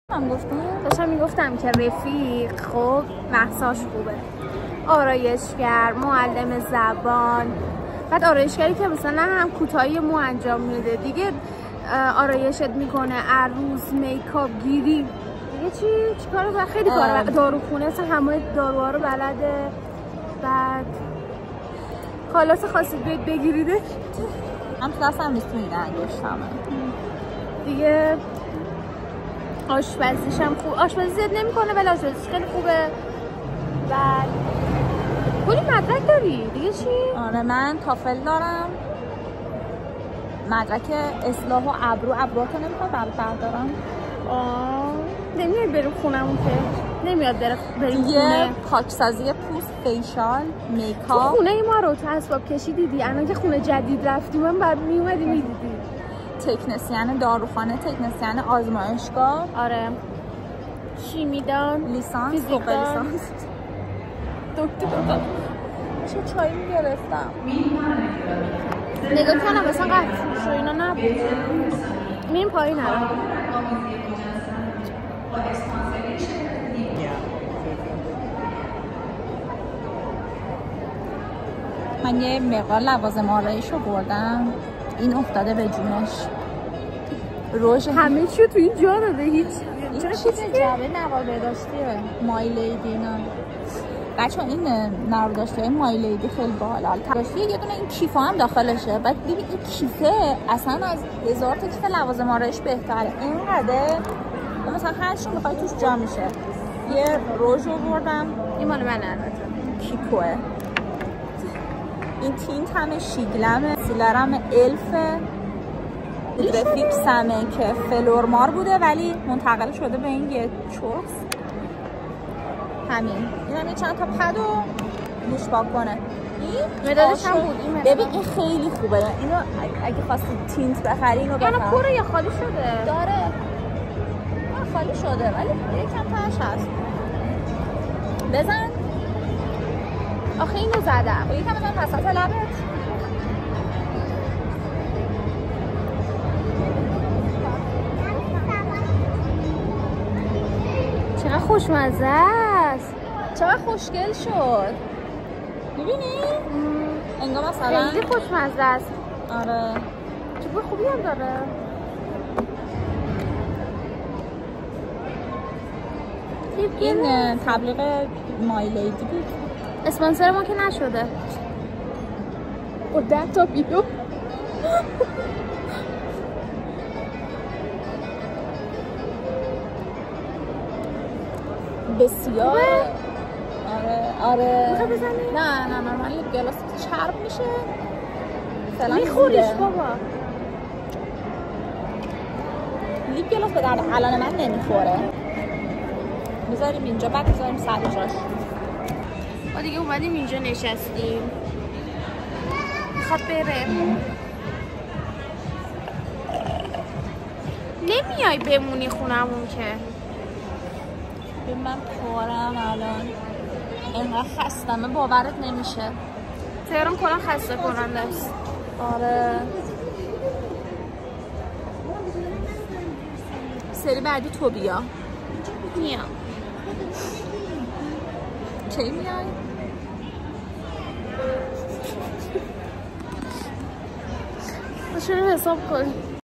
داشتم میگفتم که رفیق خب محصاش خوبه، آرایشگر، معلم زبان، بعد آرایشگری که مثلا هم کوتاهی مو انجام میده دیگه، آرایشت میکنه، عروس، میکاپ گیری دیگه، چی کارو خیلی کار، داروخونه اصلا همه داروها رو بلده، بعد خالص خواستید بیاید بگیریده هم دستم نیست تو این انگشتمه دیگه. آشپزیش هم خوب، آشپزی زیاد نمیکنه ولی آشپزیش خیلی خوبه. بعد کلی مدرک داری دیگه. چی؟ آره من تافل دارم، مدرک اصلاح و ابروهاتو نمیخواد بردارم. نمیاد بریم خونمون که نمیاد بریم خونه. پاکسازی پوست، فیشال، میکاپ. خونه ما رو تو اسباب کشی دیدی؟ الان که خونه جدید رفتیم من بعد میومدی میدیدی. تکنسین داروخانه، تکنسین آزمایشگاه. آره. شیمیدان، لیسانس، فوق لیسانس، دکتر. چه چایی میگرفتم نگاه کنم مثلا قهوه فروش و اینا نبود. میریم پایین الان. من یه مقدار لوازم آرایش رو بردم، این افتاده به جونش. روش همه چی تو این جا داده. هیچ چرا چیزی جعبه نواداشتیه مای لیدی اینا. بچه این نواداشتی های مای لیدی خیلی باحال. داشتی یه دونه این کیفا هم داخلشه. بعد ببین این کیفه اصلا از 1000 تا کیف لوازم آرایش بهتره. اینقدر مثلا هر چی میخوای توش جا میشه. یه روژ رو بردم، این مال منه البته، کیکوه. این تینت همه شیگلمه، سیلرم الفه، رفیکس همه که فلورمار بوده ولی منتقل شده به این یه چوکس. همین این هم یه چند تا پد و دوش پاک کنه. این مدادش هم بود. این ببین این خیلی خوبه. اینو اگه خواستید تینت بخری اینو بخر. اینو پره یا خالی شده؟ داره خالی شده ولی یکم تاش هست. بزن. آخه اینو زدم. یکم بزن وسط لبت. چقدر خوشمزه است. چقدر خوشگل شد. میبینی؟ انگار مثلا خیلی خوشمزه است. آره. چه بوی خوبی هم داره. این تبلیغ مای لیدی بود. اسپانسر ما که نشده. با 10 تا ویدیو. بسیار. آره. میخوای بزنی؟ نه نورمالی گلاس چرب میشه. میخوریش بابا. لیپ گلاس به درد الان من نمیخوره. بذاریم اینجا بعد بذاریم سر جاش. ما دیگه اومدیم اینجا نشستیم. میخواد بره. نمیای بمونی خونمون که. من پارم الان. اینقدر خستمه باورت نمیشه. تهران کلا خسته کننده است. آره. سری بعدی تو بیا. میام. کی میای؟ چرا حساب کن.